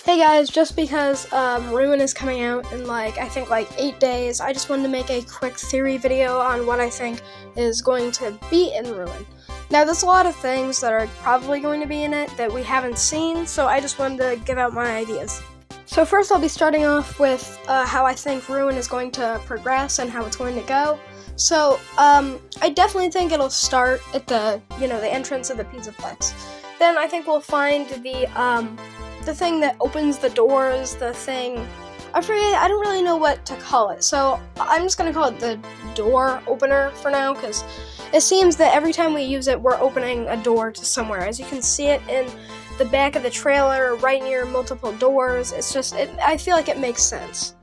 Hey guys, just because Ruin is coming out in I think 8 days, I just wanted to make a quick theory video on what I think is going to be in Ruin. Now there's a lot of things that are probably going to be in it that we haven't seen, so I just wanted to give out my ideas. So first I'll be starting off with how I think Ruin is going to progress and how it's going to go. So I definitely think it'll start at the entrance of the Pizzaplex. Then I think we'll find the thing that opens the doors, the thing, I don't really know what to call it, so I'm just going to call it the door opener for now, because it seems that every time we use it, we're opening a door to somewhere. As you can see it in the back of the trailer, right near multiple doors, I feel like it makes sense.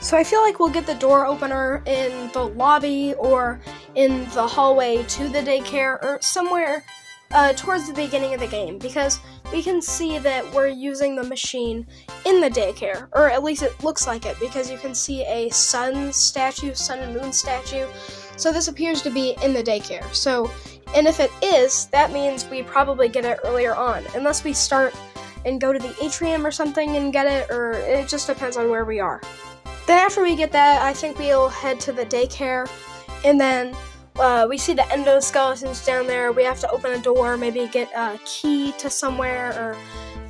So I feel like we'll get the door opener in the lobby, or in the hallway to the daycare, or somewhere towards the beginning of the game, because we can see that we're using the machine in the daycare, or at least it looks like it, because you can see a sun and moon statue, so this appears to be in the daycare. And if it is, that means we probably get it earlier on, unless we start and go to the atrium or something and get it, or it just depends on where we are. Then after we get that, I think we'll head to the daycare, and then we see the endoskeletons down there. We have to open a door, maybe get a key to somewhere,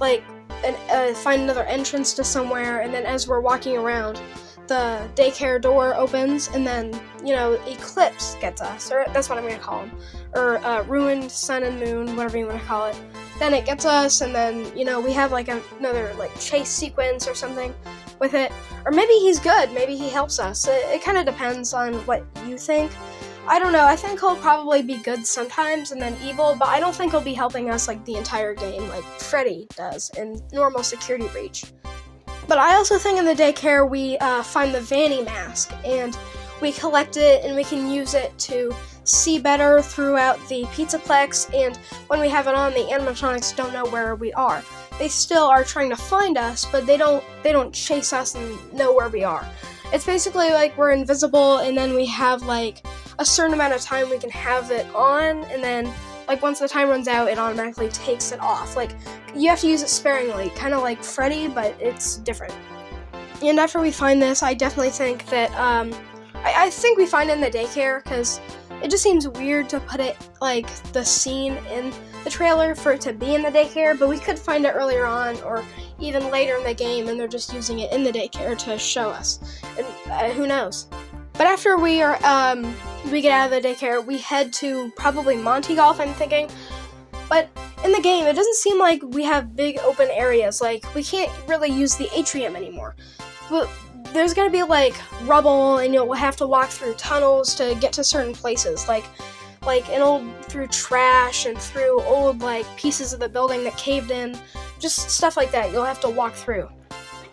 or find another entrance to somewhere, and then as we're walking around, the daycare door opens, and then, Eclipse gets us, or that's what I'm going to call him, or Ruined Sun and Moon, whatever you want to call it. Then it gets us, and then, we have another chase sequence or something with it, or maybe he's good, maybe he helps us. It kind of depends on what you think. I don't know, I think he'll probably be good sometimes and then evil, but I don't think he'll be helping us the entire game like Freddy does in normal Security Breach. But I also think in the daycare we find the Vanny mask, and we collect it and we can use it to see better throughout the Pizzaplex, and when we have it on, the animatronics don't know where we are. They still are trying to find us, but they don't chase us and know where we are. It's basically we're invisible, and then we have a certain amount of time we can have it on, and then once the time runs out, it automatically takes it off. You have to use it sparingly, kind of like Freddy, but it's different. And after we find this, I definitely think that I think we find it in the daycare, because it just seems weird to put it the scene in the trailer for it to be in the daycare, but we could find it earlier on or even later in the game, and they're just using it in the daycare to show us, and who knows. But after we get out of the daycare, we head to probably Monty Golf, I'm thinking. But in the game, it doesn't seem like we have big open areas. We can't really use the atrium anymore. Well, there's gonna be rubble, and we'll have to walk through tunnels to get to certain places, through trash and through old pieces of the building that caved in, just stuff like that. You'll have to walk through.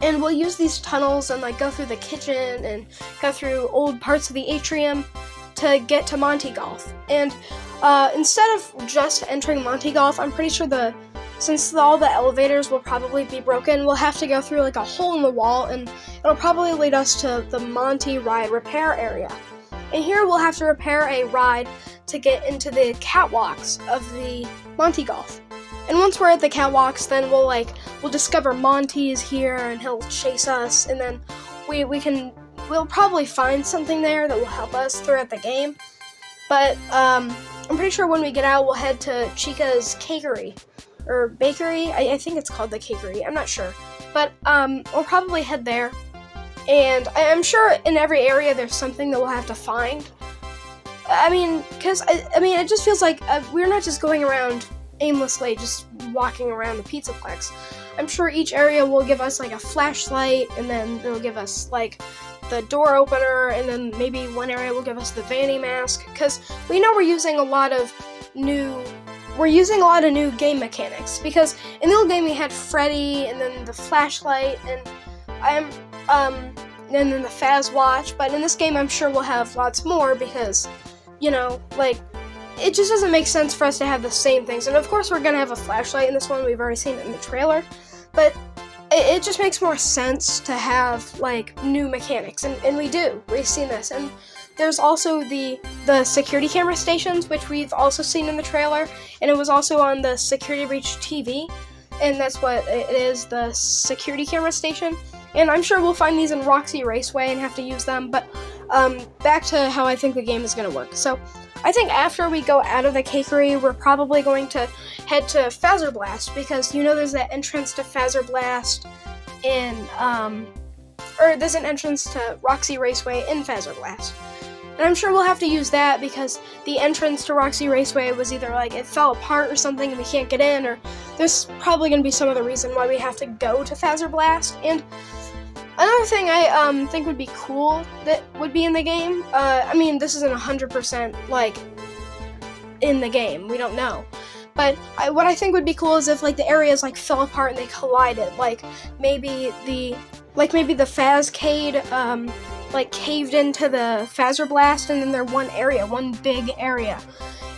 And we'll use these tunnels and go through the kitchen and go through old parts of the atrium to get to Monty Golf. And instead of just entering Monty Golf, I'm pretty sure since all the elevators will probably be broken, we'll have to go through a hole in the wall, and it'll probably lead us to the Monty Ride repair area. And here we'll have to repair a ride to get into the catwalks of the Monty Golf. And once we're at the catwalks, then we'll discover Monty is here, and he'll chase us, and then we'll probably find something there that will help us throughout the game. But I'm pretty sure when we get out, we'll head to Chica's Cakery, or Bakery. I think it's called the Cakery, I'm not sure. But we'll probably head there, and I'm sure in every area there's something that we'll have to find. It just feels like we're not just going around aimlessly, just walking around the Pizzaplex. I'm sure each area will give us a flashlight, and then it'll give us the door opener, and then maybe one area will give us the Vanny mask, because we know we're using a lot of new game mechanics, because in the old game we had Freddy, and then the flashlight, and then the Faz watch, but in this game I'm sure we'll have lots more, because it just doesn't make sense for us to have the same things. And of course we're going to have a flashlight in this one, we've already seen it in the trailer, but it just makes more sense to have new mechanics, and we've seen this. And there's also the security camera stations, which we've also seen in the trailer, and it was also on the Security Breach TV. and that's what it is, the security camera station. And I'm sure we'll find these in Roxy Raceway and have to use them, but back to how I think the game is going to work. So I think after we go out of the cakery, we're probably going to head to Fazer Blast, because you know there's that entrance to Fazer Blast in, or there's an entrance to Roxy Raceway in Fazer Blast. And I'm sure we'll have to use that because the entrance to Roxy Raceway was either like it fell apart or something and we can't get in, or there's probably going to be some other reason why we have to go to Fazer Blast. And another thing I think would be cool that would be in the game, I mean, this isn't 100% like in the game, we don't know. But what I think would be cool is if like the areas like fell apart and they collided, like maybe the Fazcade like caved into the Fazer Blast, and then they're one big area.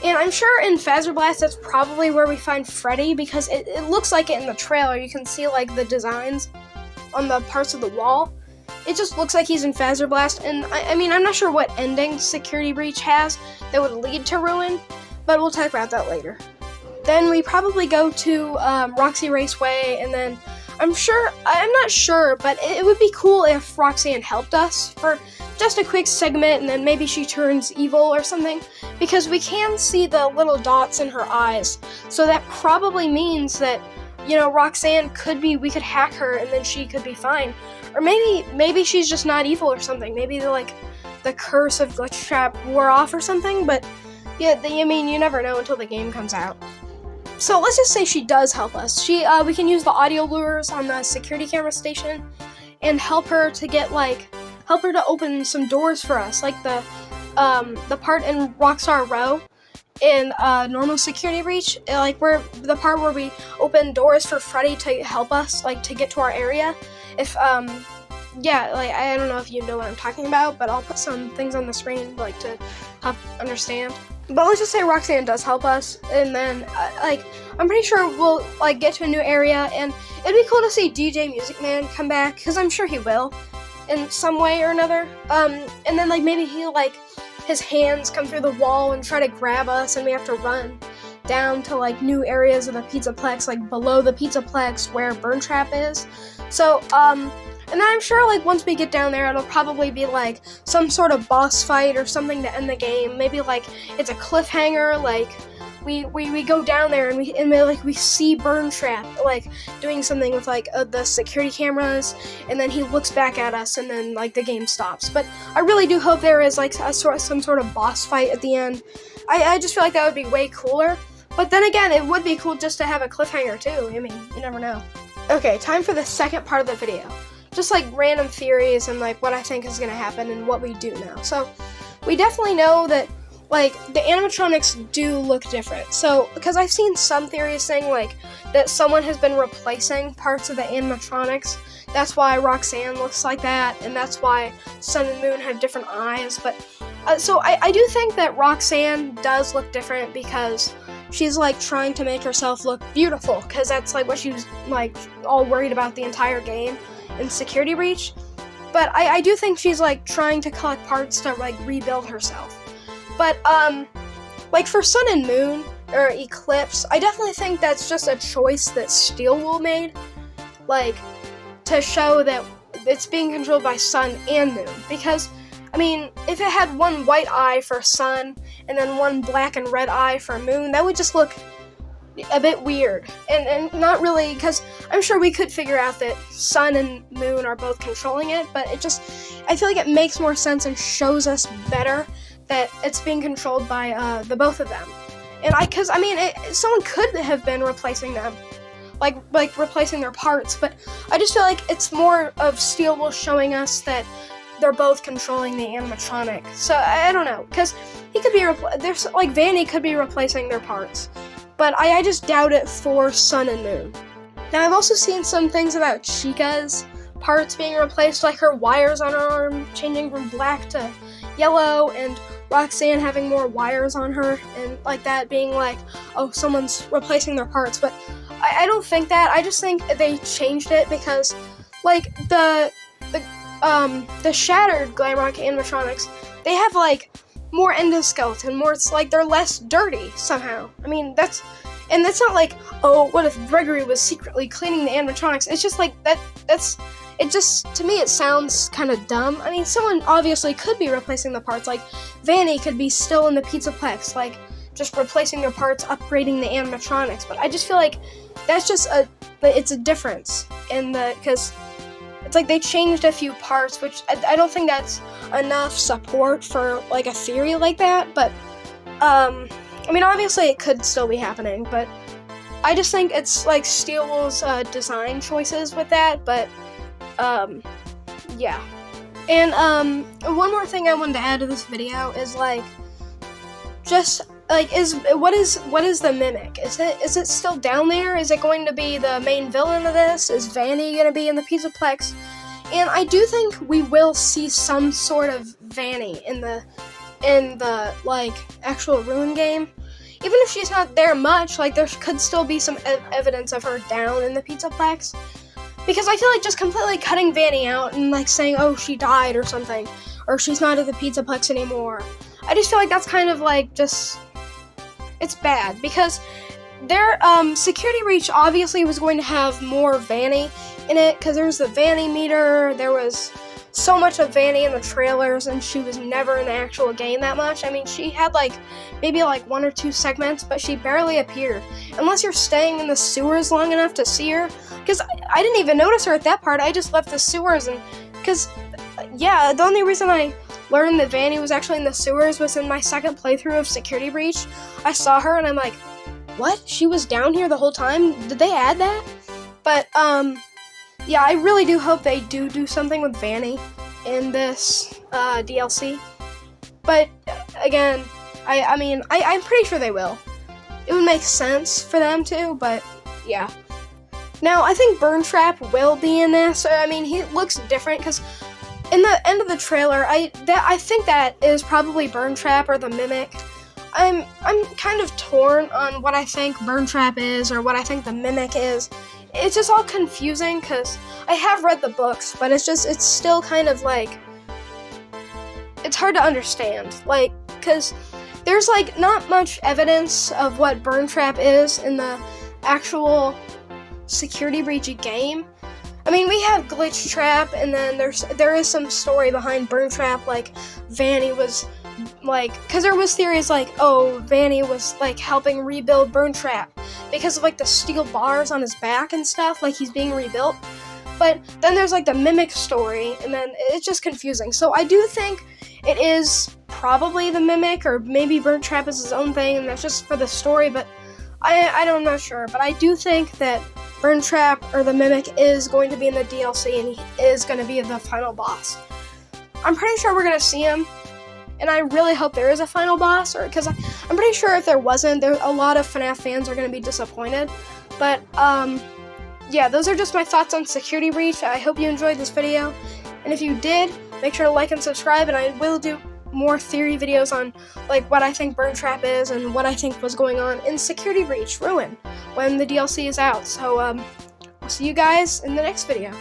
And I'm sure in Fazer Blast that's probably where we find Freddy, because it looks like it in the trailer. You can see like the designs on the parts of the wall. It just looks like he's in Fazer Blast, and I mean, I'm not sure what ending Security Breach has that would lead to Ruin, but we'll talk about that later. Then we probably go to Roxy Raceway, and then I'm not sure, but it would be cool if Roxanne helped us for just a quick segment, and then maybe she turns evil or something, because we can see the little dots in her eyes. So that probably means that, you know, Roxanne we could hack her and then she could be fine. Or maybe she's just not evil or something. Maybe the curse of Glitch Trap wore off or something, but yeah, I mean, you never know until the game comes out. So let's just say she does help us. We can use the audio lures on the security camera station and help her to open some doors for us, like the part in Rockstar Row in normal Security Breach, like where the part where we open doors for Freddy to help us, like to get to our area. If yeah, like I don't know if you know what I'm talking about, but I'll put some things on the screen like to help understand. But let's just say Roxanne does help us, and then I'm pretty sure we'll like get to a new area, and it'd be cool to see DJ Music Man come back, because I'm sure he will in some way or another. And then like maybe his hands come through the wall and try to grab us, and we have to run down to like new areas of the Pizzaplex, like below the Pizzaplex where Burntrap is. So and then I'm sure like once we get down there, it'll probably be like some sort of boss fight or something to end the game. Maybe like it's a cliffhanger, like we go down there and we see Burntrap like doing something with like the security cameras, and then he looks back at us, and then like the game stops. But I really do hope there is like some sort of boss fight at the end. I just feel like that would be way cooler. But then again, it would be cool just to have a cliffhanger too. I mean, you never know. Okay, time for the second part of the video. Just like random theories and like what I think is gonna happen and what we do now. So we definitely know that like the animatronics do look different. So because I've seen some theories saying like that someone has been replacing parts of the animatronics. That's why Roxanne looks like that, and that's why Sun and Moon have different eyes. But so I do think that Roxanne does look different because she's like trying to make herself look beautiful, because that's like what she was like all worried about the entire game in Security Breach. But I do think she's like trying to collect parts to like rebuild herself. But like for Sun and Moon or Eclipse, I definitely think that's just a choice that Steel Wool made, like to show that it's being controlled by Sun and Moon. Because I mean, if it had one white eye for Sun and then one black and red eye for Moon, that would just look a bit weird, and not really, because I'm sure we could figure out that Sun and Moon are both controlling it, but I feel like it makes more sense and shows us better that it's being controlled by the both of them. And because I mean, someone could have been replacing them, like replacing their parts, but I just feel like it's more of Steel Wool showing us that they're both controlling the animatronic. So I don't know, because he could be there's like Vanny could be replacing their parts. But I just doubt it for Sun and Moon. Now, I've also seen some things about Chica's parts being replaced, like her wires on her arm changing from black to yellow, and Roxanne having more wires on her, and like that being like, oh, someone's replacing their parts. But I don't think that. I just think they changed it because, like, the shattered Glamrock animatronics, they have like more endoskeleton, more, it's like they're less dirty somehow. I mean, And it's not like, oh, what if Gregory was secretly cleaning the animatronics? It's just like it just, to me, it sounds kind of dumb. I mean, someone obviously could be replacing the parts. Like, Vanny could be still in the Pizzaplex, like, just replacing their parts, upgrading the animatronics. But I just feel like that's just it's a difference because it's like they changed a few parts, which I don't think that's enough support for, like, a theory like that. But, I mean, obviously it could still be happening, but I just think it's, like, Steele's design choices with that, but, yeah. And, one more thing I wanted to add to this video is, like, just, like, what is the Mimic? Is it still down there? Is it going to be the main villain of this? Is Vanny gonna be in the Pizzaplex? And I do think we will see some sort of Vanny in the like, actual Ruin game. Even if she's not there much, like, there could still be some evidence of her down in the Pizzaplex. Because I feel like just completely cutting Vanny out and, like, saying, oh, she died or something, or she's not at the Pizzaplex anymore, I just feel like that's kind of, like, just, it's bad. Because their Security Breach obviously was going to have more Vanny in it, because there was the Vanny meter, there was so much of Vanny in the trailers, and she was never in the actual game that much. I mean, she had, like, maybe, like, 1 or 2 segments, but she barely appeared. Unless you're staying in the sewers long enough to see her, because I didn't even notice her at that part. I just left the sewers, and, because, yeah, the only reason I learned that Vanny was actually in the sewers was in my second playthrough of Security Breach. I saw her, and I'm like, what? She was down here the whole time? Did they add that? But, yeah, I really do hope they do something with Vanny in this DLC. But again, I mean, I'm pretty sure they will. It would make sense for them to, but yeah. Now, I think Burntrap will be in this. I mean, he looks different because in the end of the trailer, I think that is probably Burntrap or the Mimic. I'm kind of torn on what I think Burntrap is or what I think the Mimic is. It's just all confusing because I have read the books, but it's still kind of like, it's hard to understand. Like, because there's, like, not much evidence of what Burntrap is in the actual Security Breach game. I mean, we have Glitch Trap, and then there is some story behind Burntrap, like, Vanny was, like, because there was theories like, oh, Vanny was, like, helping rebuild Burntrap because of, like, the steel bars on his back and stuff, like he's being rebuilt. But then there's, like, the Mimic story, and then it's just confusing. So I do think it is probably the Mimic, or maybe Burntrap is his own thing, and that's just for the story, but I'm not sure. But I do think that Burntrap or the Mimic is going to be in the DLC, and he is going to be the final boss. I'm pretty sure we're going to see him, and I really hope there is a final boss, or because I'm pretty sure if there wasn't, a lot of FNAF fans are going to be disappointed. But, yeah, those are just my thoughts on Security Breach. I hope you enjoyed this video, and if you did, make sure to like and subscribe, and I will do more theory videos on, like, what I think Burntrap is and what I think was going on in Security Breach Ruin when the DLC is out. So, I'll see you guys in the next video.